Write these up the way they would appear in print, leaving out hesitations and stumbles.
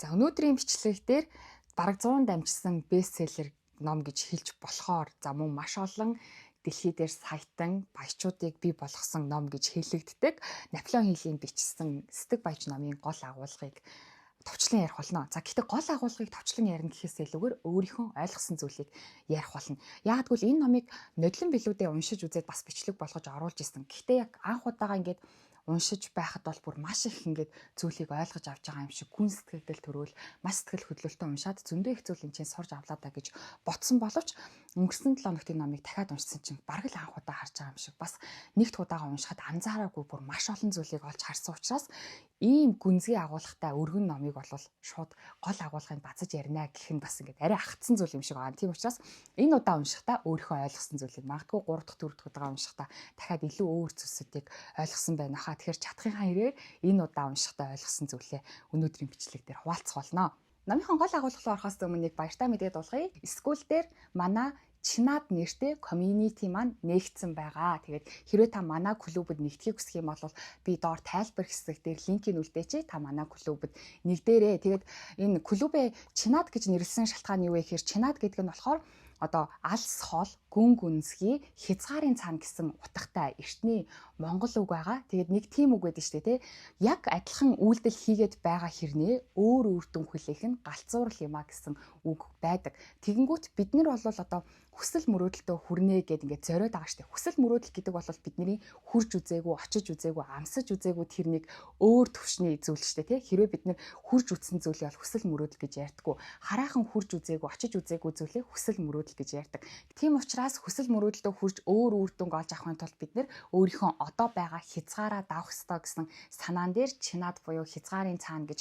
За өнөөдрийн бичлэгтэр бараг 100 дамжсан бестселлер ном гэж хэлж болохоор за мөн маш олон дэлхий дээр саятан баячуудыг бий болгосон ном гэж хэлэгддэг Наполеон Хиллийн бичсэн Сэтгэх баяч номын гол агуулгыг товчлон ярих болно. За гэхдээ гол агуулгыг товчлон ярих гэхээс илүүгээр өөрийнхөө ойлгосон зүйлийг ярих болно. Яг тэгвэл энэ номыг нодлон билүүдээ уншиж үзээд бас бичлэг болгож оруулж исэн. Гэхдээ яг анх удаага ингээд уншиж байхад бол бүр маш их ингээд зүйлийг ойлгож авч байгаа юм шиг гүн сэтгэлдэл төрөөл маш сэтгэл хөдлөлтөй уншаад зөндөө их зүйл энэ чинь сурж авлаа да гэж ботсон боловч өнгөрсөн 7 өнөختийн номыг дахиад уншсан чинь бараг л анх удаа харж байгаа юм шиг бас нэгт удаага уншихад анзаараагүй бүр маш олон зүйлийг олж харсан учраас ийм гүнзгий агуулгатай өргөн номыг бол шууд гол агуулгыг бацаж ярина гэх нь бас ингээд арай агтсан зүйл юм шиг байгаа. Тийм учраас энэ удаа уншихдаа өөрийнхөө ойлгосон зүйлийг магадгүй 3 дахь 4 дахь удаа уншихдаа дахиад илүү өөр зүйлсүүдийг ойлгосон байна хаа. Тэгэхээр чадхынхаа хэрээр энэ удаа уншихдаа ойлгосон зүйлээ өнөөдрийн бичлэг дээр хуваалцах болно. Номынхон гол агуулга руу орохоос өмнө нэг баяртай мэдээд болгоё. Скул дээр манай Чинад нэртэй community маань нээгдсэн байгаа. Тэгээд хэрвээ та манай клубд нэгдэхийг хүсэх юм бол би доор тайлбар хэсэг дээр линкийг үлдээч. Та манай клубд нэгдээрэй. Тэгээд энэ клубээ Чинад гэж нэрлсэн шалтгаан юу вэ гэхээр Чинад гэдэг нь болохоор одоо алс хол гүн гүнзгий хязгаарын цаана гэсэн утгатай эртний монгол үг байгаа. Тэгээд нэг тийм үг байдаг шүү дээ, тэ. Яг адилхан үйлдэл хийгээд байгаа хэрнээ өөр үр дүн хүлээх нь галзуурал юм а гэсэн үг байдаг. Тэгэнгүүт бид нар бол одоо хүсэл мөрөөдөлтөд хүрнэ гэдээ ингээд зориод байгаа шүү дээ. Хүсэл мөрөөдөл гэдэг бол бидний хурж үзээгүй, очиж үзээгүй, амсаж үзээгүй тэр нэг өөр төвшний зүйл шүү дээ, тэ. Хэрвээ бид нар хурж үзсэн зүйлийг бол хүсэл мөрөөдөл гэж ярьдаггүй. Хараахан хурж үзээгүй, очиж үзээгүй зүйлийг хүсэл мөрөөдөл гэж ярьдаг. Тийм учраас хүсэл мөрөөдөлтөд хурж өөр үр дүнг олж авахын тулд бид нар өөрийнхөө одоо байгаа хязгаараа давах ёстой гэсэн санаан дээр Чинад буюу хязгаарын цаана гэж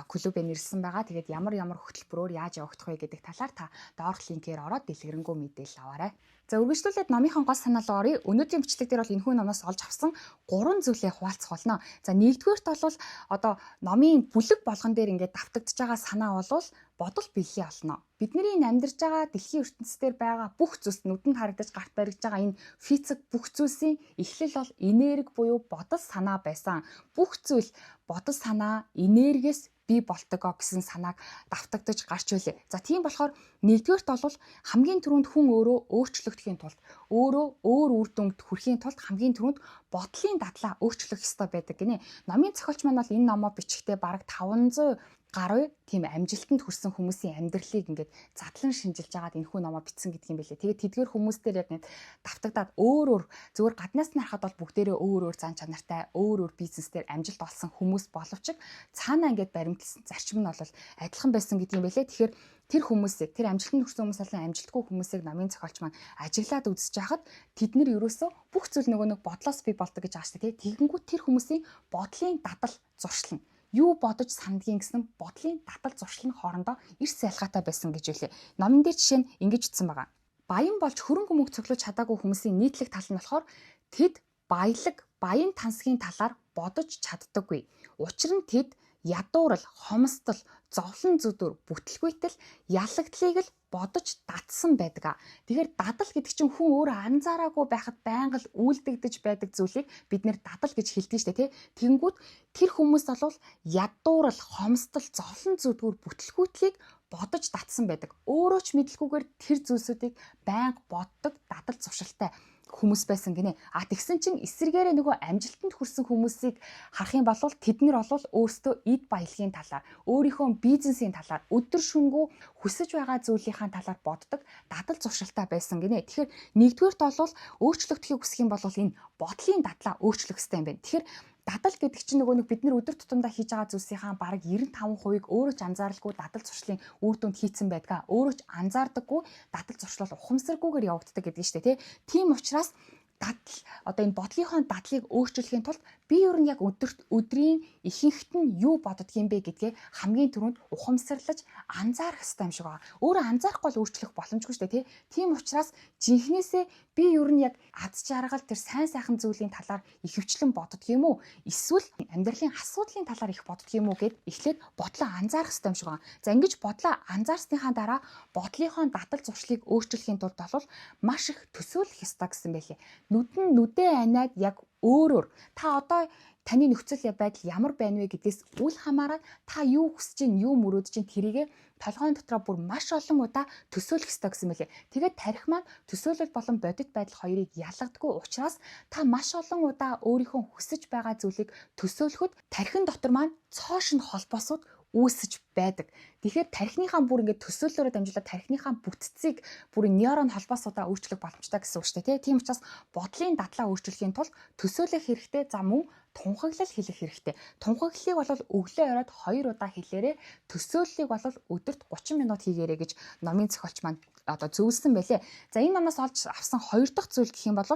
клуб에 нэрлсэн байгаа. Тэгээд ямар хөтөлбөрөөр яаж явагдах вэ гэдэг талаар та доорх линкээр ороод дэлгэрэнгүй мэдээлэл аваарай. За үргэлжлүүлээд номынхон гол санаа руу оръё. Өнөөдрийн бичлэг дээр бол энэхүү номоос олж авсан 3 зүйлээ хуваалцах болно. За нэгдүгээрт бол одоо номын бүлэг болгон дээр ингээд давтагдж байгаа санаа бол бодол бэлхий олно. Бидний амьдарч байгаа дэлхийн ертөнцийн байгаа бүх зүйлс нүдэнд харагдаж гарт баригдж байгаа энэ физик бүх зүйлсийн эхлэл бол энерги буюу бодол санаа байсан. Бүх зүйл бодол санаа энергиэс бий болтгоо гэсэн санааг давтагдаж гарч байлээ. За тийм болохоор нэгдүгээрт бол хамгийн түрүүнд хүн өөрөө өөрчлөгдөхийн тулд өөрөө өөр үр дүнд хүрэхийн тулд хамгийн түрүүнд бодлын дадлаа өөрчлөх ёстой байдаг гинэ. Номын зохиолч маань бол энэ номоо бичихдээ бараг 500 гаруй тийм амжилтанд хүрсэн хүмүүсийн амьдралыг ингээд задлан шинжилж байгаад энэхүү номоо бичсэн гэдэг юм байлээ. Тэгээд тэдгээр хүмүүстээр яг нэг давтагдаад өөр зүгээр гаднаас нь харахад бол бүгдээрээ өөр зан чанартай, өөр бизнесээр амжилт олсон хүмүүс боловч цаанаа ингээд баримтлсан зарчим нь бол адилхан байсан гэдэг юм байлээ. Тэгэхээр тэр хүмүүсийг, тэр амжилтанд хүрсэн хүмүүс болон амжилтгүй хүмүүсийг намын зохиолч маань ажиглаад үзэж байхад тэд нар ерөөсөө бүх зүйл нөгөө нэг бодлоос бий болдог гэж ааштай тийм. Тэгэнгүүт тэр хүмүүсийн бодлын дадал зуршлна. Юу бодож сандгийн гэсэн бодлын дадал зуршлын хоорондоо эрс ялгаатай байсан гэж хэлээ. Номон дээр жишээ нь ингэж утсан байгаа. Баян болж хөрөнгө мөнгө цуглуулж чадаагүй хүмүүсийн нийтлэг тал нь болохоор тэд баялаг, баян тансгийн талаар бодож чаддаггүй. Учир нь тэд ядуурл, хомсдол, зовлон зүдүр, бүтлгүйтэл, ялагдлыг л бодож дадсан байдаг. Тэгэхээр дадал гэдэг чинь хүн өөрөө анзаараагүй байхад байнга л үйлдэгдэж байдаг зүйлийг бид нэр дадал гэж хэлдэг шүү дээ, тий. Тэнгүүд тэр хүмүүс бол ядуурл, хомсдол, зовлон зүдүр, бүтлгүйтлийг бодож дадсан байдаг. Өөрөө ч мэдлгүйгээр тэр зүйлсүүдийг байнга боддог, дадал зуршилтай хүмүүс байсан гинэ. Тэгсэн чинь эсэргээрээ нөгөө амжилтанд хүрсэн хүмүүсийг харах юм бол тэд нар бол өөрсдөө эд баялагын талаар, өөрийнхөө бизнесийн талаар, өдөр шөнөгүй хүсэж байгаа зүйлийнхаа талаар боддог, дадал зуршилтай байсан гинэ. Тэгэхээр нэгдүгээрт бол өөрчлөгдөхийг хүсэх юм бол энэ бодлын дадлаа өөрчлөх хэрэгтэй юм байна. Тэгэхээр дадал гэдэг чинь нөгөө нэг бид нар өдөр тутамдаа хийж байгаа зүйлсийнхаа бараг 95%-ийг өөрөө ч анзааралгүй дадал зуршлын үр дүнд хийцэн байдаг. Өөрөө ч анзаардаггүй дадал зуршил бол ухамсаргүйгээр явагддаг гэдэг нь шүү дээ, тий. Тийм учраас дадал одоо энэ бодлынхон дадлыг өөрчлөхийн тулд би ер нь яг өдрийн ихэнхт нь юу боддгийм бэ гэдгээ хамгийн түрүүнд ухамсарлаж анзаарах хэрэгтэй юм шиг байна. Өөрөө анзаарахгүй бол өөрчлөх боломжгүй шүү дээ, тий. Тийм учраас жинхнээсээ би ер нь яг аз жаргал тэр сайн сайхан зүйлийн талаар ихэвчлэн боддгийм үү? Эсвэл амьдралын асуудлын талаар их боддгийм үү гэд эхлээд бодлоо анзаарах хэрэгтэй юм шиг байна. За ингэж бодлоо анзаарсныхаа дараа бодлынхон дадал зуршлыг өөрчлөхийн тулд бол маш их төсөөлөх ёстой гэсэн байлээ. нүдээ аниад яг өөрөөр та одоо таны нөхцөл байдал ямар байна вэ гэдгээс үл хамааран та юу хүсэж чинь, юу мөрөөдөж чинь тэрийгэ толгойн дотроо бүр маш олон удаа төсөөлөх ёстой гэсэн мэлээ. Тэгээд тарих маань төсөөлөл болон бодит байдал хоёрыг ялгадаггүй учраас та маш олон удаа өөрийнхөө хүсэж байгаа зүйлийг төсөөлөхөд тархин дотор маань цоошин холбоосууд үүсэж байдаг. Тэгэхээр тархиныхаа бүр ингээд төсөөллөөрөө дамжуулаад тархиныхаа бүтцийг бүр нейрон холбоосуудаа өөрчлөх боломжтой гэсэн үг шүү дээ. Тийм учраас бодлын дадлаа өөрчлөхийн тулд төсөөлөх хэрэгтэй, за мөн тунхаглал хэлэх хэрэгтэй. Тунхаглалыг бол өглөө оройд 2 удаа хэлээрээ, төсөөллийг бол өдөрт 30 минут хийгээрэй гэж номын зохиолч маань одоо зөвлөсөн байлээ. За энэ номоос олж авсан 2 дахь зүйл гэх юм бол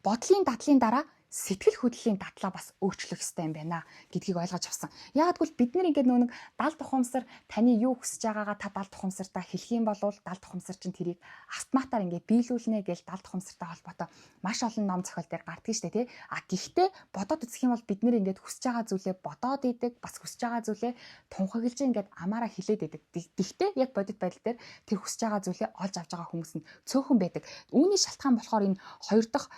бодлын дадлын дараа сэтгэл хөдлөлийн дадлаа бас өөрчлөх хэрэгтэй юм байна гэдгийг ойлгож авсан. Яг тэгвэл бид нэр ингээд нэг далд тухамсар таны юу хүсэж байгаагаа та далд тухамсартаа хэлэх юм бол далд тухамсар чинь тэрийг автоматар ингээд биелүүлнэ гэж далд тухамсартай холбоотой маш олон ном зохиол дээр гардаг шүү дээ, тий. А гэхдээ бодоод үзэх юм бол бид нэр ингээд хүсэж байгаа зүйлээ бодоод идэг, бас хүсэж байгаа зүйлээ тунхаглаж ингээд амаараа хэлээд идэг. Гэхдээ яг бодит байдал дээр тэр хүсэж байгаа зүйлээ олж авч байгаа хүмүүс нь цөөхөн байдаг. Үүний шалтгаан болохоор энэ 2 дахь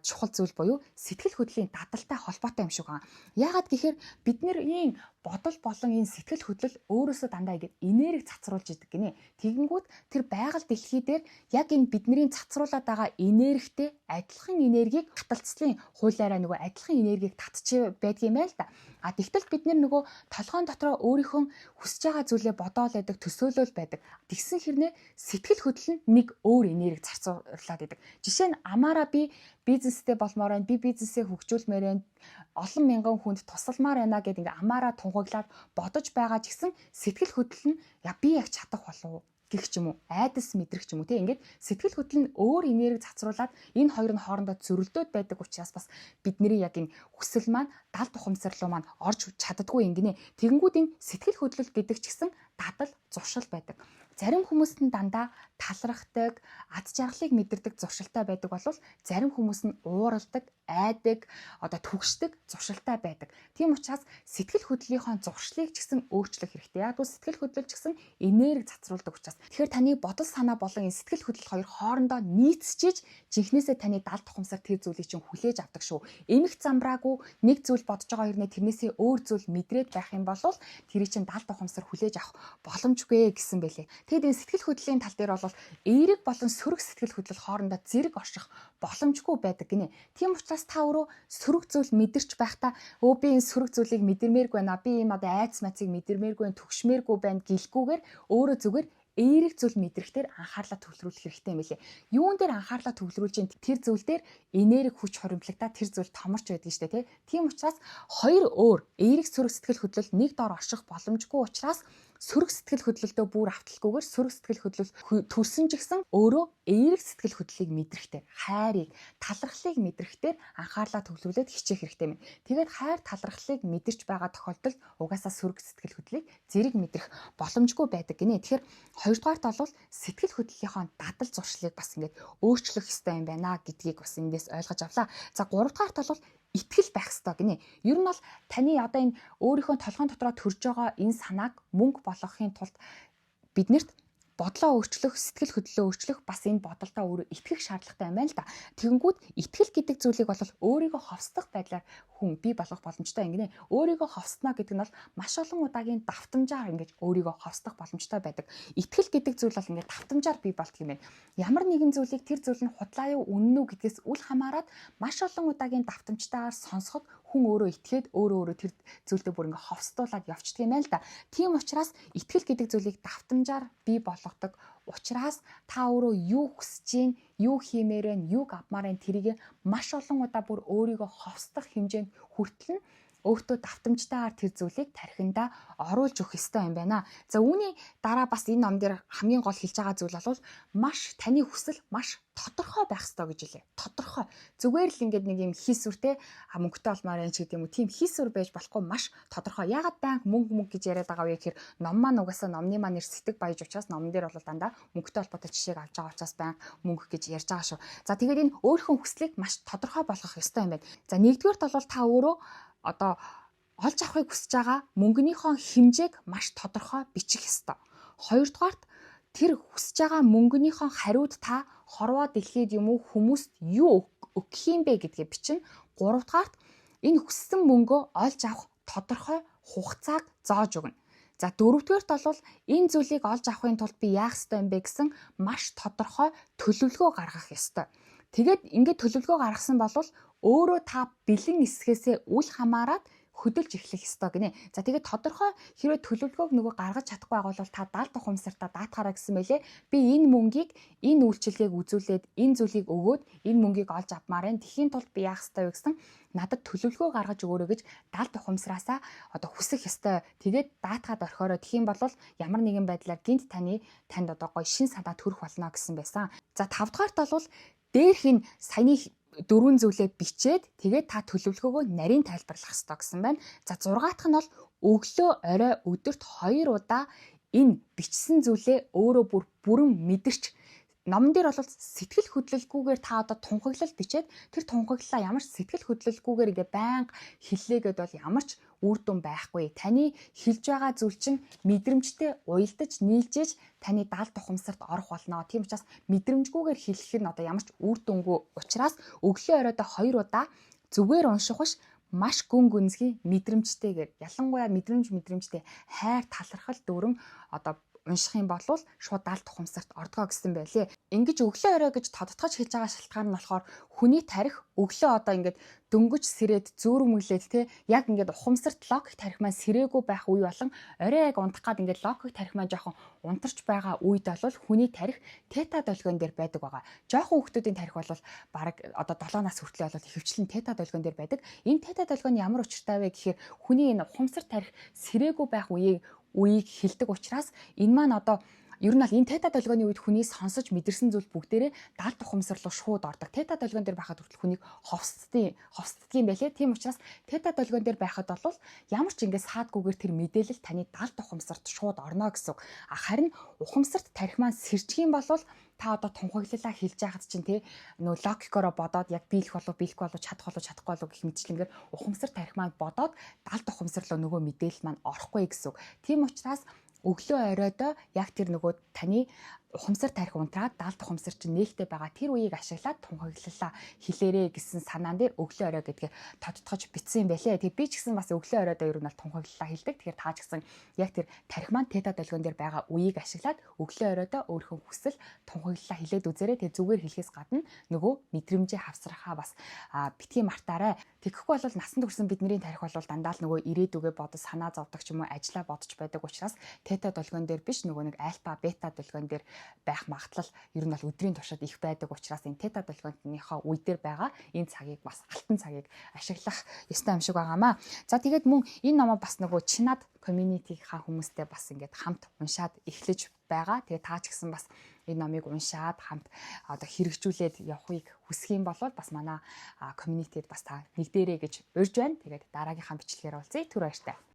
чухал зүйл буюу сэтгэл хөдлөлийн дадалтай холбоотой юм шиг байна. Яагаад гэхээр бидний бодол болон энэ сэтгэл хөдлөл өөрөөсөө дандаа ингэ энерги цацруулж идэг гинэ. Тэгэнгүүт тэр байгаль дэлхий дээр яг энэ бидний цацруулаад байгаа энергитэй адилхан энергийг таталцлын хуулиараа нөгөө адилхан энергийг татчих байдаг юм байл та. А тэгтэл бид нөгөө толгойн дотроо өөрийнхөө хүсэж байгаа зүйлээ бодоол байдаг, төсөөлөл байдаг. Тэгсэн хэрнээ сэтгэл хөдлөл нь нэг өөр энерги зарцуулаад байдаг. Жишээ нь амаараа би бизнестэй болмоор байна, би бизнесээ хөгжүүлмээр байна, олон мянган хүнд тусалмаар байна гэдэг ингээ амаараа тунхаглаад бодож байгаа ч гэсэн сэтгэл хөдлөл нь би яг чадах болов гэх ч юм уу, айдас мэдрэх ч юм уу, тийм ингээд сэтгэл хөдлөл нь өөр энерги цацруулаад энэ хоёр нь хоорондоо зөрөлдөөд байдаг учраас бас бидний яг энэ хүсэл маань далд тухамсар руу маань орж чаддаггүй юм гинэ. Тэгэнгүүт энэ сэтгэл хөдлөл гэдэг ч гэсэн дадал зуршил байдаг. Зарим хүмүүс нь дандаа талархдаг, ад жаргалыг мэдэрдэг зуршилтай байдаг бол зарим хүмүүс нь ууралдаг, айдаг, одоо түгшдэг зуршилтай байдаг. Тийм учраас сэтгэл хөдлөлийнхөө зуршлыг ч гэсэн өөрчлөх хэрэгтэй. Яг бол сэтгэл хөдлөл ч гэсэн энерги цацруулдаг учраас. Тэгэхээр таны бодол санаа болон энэ сэтгэл хөдлөл хоёр хоорондоо нийцчиж жинхнээсээ таны далд тухамсар тэр зүйлийг чинь хүлээж авдаг шүү. Эмх замбраагүй нэг зүйл бодож байгаа хэрнээ тэрнээсээ өөр зүйл мэдрээд байх юм бол тэрийг чинь далд тухамсар хүлээж авах боломжгүй гэсэн байлээ. Тэгэд энэ сэтгэл хөдлөлийн тал дээр бол эерэг болон сөрөг сэтгэл хөдлөл хоорондоо зэрэг орших боломжгүй байдаг гинэ. Тийм учраас та өөрөө сөрөг зүйл мэдэрч байхдаа би энэ сөрөг зүйлийг мэдэрмээргүй байна. Би ийм одоо айц мацыг мэдэрмээргүй, түгшмээргүй байна гэлгүйгээр өөрөө зүгээр эерэг зүйл мэдрэхтэр анхаарлаа төвлөрүүлэх хэрэгтэй юм билээ. Юун дээр анхаарлаа төвлөрүүлж ин тэр зүйл дээр энерги хүч хоримтлагта тэр зүйл томорч байдаг штэ тий. Тийм учраас хоёр өөр эерэг сөрөг сэтгэл хөдлөл нэг доор орших боломжгүй учраас сөрөг сэтгэл хөдлөлтөө бүр авталгүйгээр сөрөг сэтгэл хөдлөл төрсөн ч гэсэн өөрөө эерэг сэтгэл хөдлөлийг мэдрэхтэй, хайрыг, талархлыг мэдрэхтэй анхаарлаа төвлөрүүлээд хичээх хэрэгтэй юм. Тэгээд хайр, талархлыг мэдэрч байгаа тохиолдолд угаасаа сөрөг сэтгэл хөдлөлийг зэрэг мэдрэх боломжгүй байдаг гинэ. Тэгэхээр хоёрдугаарт бол сэтгэл хөдлөлийнхөө дадал зуршлыг бас ингээд өөрчлөх хэрэгтэй юм байна гэдгийг бас эндээс ойлгож авлаа. За гуравдугаарт бол итгэл байх ёстой гинэ. Ер нь бол таны одоо энэ өөрийнхөө толгойн дотроо төрж байгаа энэ санааг мөнгө болгохын тулд биднэрт бодлоо өөрчлөх, сэтгэл хөдлөлөө өөрчлөх бас энэ бодолдоо өөрөө итгэх шаардлагатай юм байна л да. Тэгэнгүүт итгэл гэдэг зүйлийг бол өөрийгөө ховсдох байдлаар хүн бий болгох боломжтой юм гинэ. Өөрийгөө ховсноо гэдэг нь бол маш олон удаагийн давтамжаар ингэж өөрийгөө ховсдох боломжтой байдаг. Итгэл гэдэг зүйл бол ингэж давтамжаар бий болдог юм байна. Ямар нэгэн зүйлийг тэр зүйл нь худлаа юу, үнэн үү гэдгээс үл хамааран маш олон удаагийн давтамжтайгаар сонсоход хүн өөрөө итгээд өөрөө тэр зүйлдээ бүр ингээ ховсдуулаад явчихдаг юм байна л да. Тийм учраас итгэл гэдэг зүйлийг давтамжаар бий болгодог учраас та өөрөө юу хүсэж гин, юу хиймээр байна, юг авмаар байна тэрийг маш олон удаа бүр өөрийгөө ховсдох хэмжээнд хүртэл нь өөртөө давтамжтайгаар тэр зүйлийг тархиндаа оруулж өгөх ёстой юм байна. За үүний дараа бас энэ ном дээр хамгийн гол хэлж байгаа зүйл бол маш таны хүсэл маш тодорхой байх ёстой гэж хэлээ. Тодорхой. Зүгээр л ингээд нэг юм хийсвэртэй мөнгөтэй олмоор энэ ч гэдэг юм уу. Тийм хийсвэр байж болохгүй маш тодорхой. Ягаад банк мөнгө гэж яриад байгаа вэ гэхээр ном маань угаасаа номны маань нэр сэтг баяж учраас номон дээр бол дандаа мөнгөтэй холбоотой жишээг авч байгаа учраас банк мөнгө гэж ярьж байгаа шүү. За тэгээд энэ өөрийнхөө хүслийг маш тодорхой болгох ёстой юм байна. За нэгдүгээрт бол та өөрөө одоо олж авахыг хүсэж байгаа мөнгөнийхөө хэмжээг маш тодорхой бичих ёстой. Хоёрдугаарт тэр хүсэж байгаа мөнгөнийхөө хариуд та хорвоо дэлхийд юм уу хүмүүст юу өгөх юм бэ гэдгээ бичнэ. 3 дугаарт энэ хүссэн мөнгөө олж авах тодорхой хугацааг зааж өгнө. За 4 дугаарт бол энэ зүйлийг олж авахын тулд би яах ёстой юм бэ гэсэн маш тодорхой төлөвлөгөө гаргах ёстой. Тэгээд ингээд төлөвлөгөө гаргасан бол өөрөө та бэлэн эсгээсээ үл хамааран хөдөлж эхлэх ёстой гинэ. За тэгээд тодорхой хэрвээ төлөвлөгөөг нөгөө гаргаж чадахгүй байгаа бол та даалт ухамсартаа даатгаараа гэсэн байлээ. Би энэ мөнгийг энэ үйлчилгээг үзүүлээд энэ зүйлийг өгөөд энэ мөнгийг олж авмаар байна. Тэхийн тулд би яах ёстой вэ гэсэн надад төлөвлөгөө гаргаж өгөөрэй гэж даалт ухамсараасаа одоо хүсэх ёстой. Тэгээд даатгаад орхиороо тхийн бол ямар нэгэн байдлаар гинт танд одоо гоё шин санаа төрөх болно гэсэн байсан. За 5 дугаарт бол дээрх нь саяны 4 зүйлээ бичээд тэгээд та төлөвлөгөөгөө нарийн тайлбарлах хэрэгтэй гэсэн байна. За 6 дахь нь бол өглөө орой өдөрт 2 удаа энэ бичсэн зүйлээ өөрөө бүрэн мэдэрч номон дээр бол сэтгэл хөдлөлгүйгээр та одоо тунхаглал бичээд тэр тунхаглалаа ямар ч сэтгэл хөдлөлгүйгээр ингээ байнга хэллээгээд бол ямар ч үр дүн байхгүй. Таны хэлж байгаа зүйл чинь мэдрэмжтэй уялдаж нийлжээж таны даалт ухамсарт орох болно. Тийм учраас мэдрэмжгүйгээр хэлэх нь одоо ямар ч үр дүнгүй учраас өглөө оройдоо 2 удаа зүгээр унших биш маш гүн гүнзгий мэдрэмжтэйгээр ялангуяа мэдрэмжтэй хайр талархал дүрэн одоо унших юм бол шууд даалт ухамсарт ордгоо гэсэн байлээ. Ингэж өглөө орой гэж тодтогч хэлж байгаа шалтгаан нь болохоор хүний тарих өглөө одоо ингээд дөнгөж сэрээд зүүрмөглээд те яг ингээд ухамсарт логик тарих маань сэрээгүй байх үе болон орой яг унтах гад ингээд логик тарих маань жоохон унтарч байгаа үед бол хүний тарих тета долгион дээр байдаг байгаа. Жоохон хүүхдүүдийн тарих бол бараг одоо 7 нас хүртэл бол хөвчлэн тета долгион дээр байдаг. Энэ тета долгион ямар учиртай вэ гэхээр хүний энэ ухамсарт тарих сэрээгүй байх үеийг хэлдэг учраас энэ маань одоо ер нь бол энэ тета долгионы үед хүний сонсож мэдэрсэн зүйл бүгдээрээ даалт ухамсар руу шууд ордог. Тета долгион дээр байхад хүртэл хүнийг ховсддаг юм байлээ. Тийм учраас тета долгион дээр байхад бол ямар ч ингээд саадгүйгээр тэр мэдээлэл таны даалт ухамсарт шууд орно гэсэн. Харин ухамсарт тарих маань сэржих юм бол та одоо тунхаглалаа хэлж байхад чинь те нөө логикороо бодоод яг биелэх болохгүй чадахгүй гэх мэтчлэнгээр ухамсар тарих маань бодоод даалт ухамсар руу нөгөө мэдээлэл маань орохгүй гэсэн. Тийм учраас өглөө оройдоо яг тэр нөгөө таны ухамсар тарих унтраад даалт ухамсар чинь нээлттэй байгаа тэр үеийг ашиглаад тунхаглалаа хэлээрэ гэсэн санаан дээр өглөө орой гэдгээ тодтогч бичсэн юм байлээ. Тэгээ би ч гэсэн бас өглөө оройдоо ер нь бол тунхаглалаа хэлдэг. Тэгэхээр та ч гэсэн яг тэр тарих маань тета долгион дээр байгаа үеийг ашиглаад өглөө оройдоо өөрийнхөө хүсэл тунхаглалаа хэлээд үзээрэй. Тэгээ зүгээр хэлэхээс гадна нөгөө мэдрэмжээ хавсрахаа бас битгий мартаарай. Тэгэхгүй бол насанд хүрсэн бидний тарих бол дандаа л нөгөө ирээдүгээ бодож санаа зовдөг ч юм уу ажиллаа бодож байдаг учраас тета долгион дээр биш нөгөө нэг альфа бета долгион дээр байх магадлал ер нь бол өдрийн туршид их байдаг учраас энэ тета долгионныхоо үе дээр байгаа энэ цагийг бас алтан цагийг ашиглах ёстой юм шиг байгаамаа. За тэгээд мөн энэ номоо бас нөгөө Чинад community-ийнхаа хүмүүстэй бас ингээд хамт уншаад эхлэж байгаа. Тэгээд таа ч гэсэн бас энэ номыг уншаад хамт одоо хэрэгжүүлээд явахыг хүсэх юм бол бас манай community-д бас та нэгдээрэй гэж урьж байна. Тэгээд дараагийнхаа бичлэгээр уулзъя. Түр баяртай.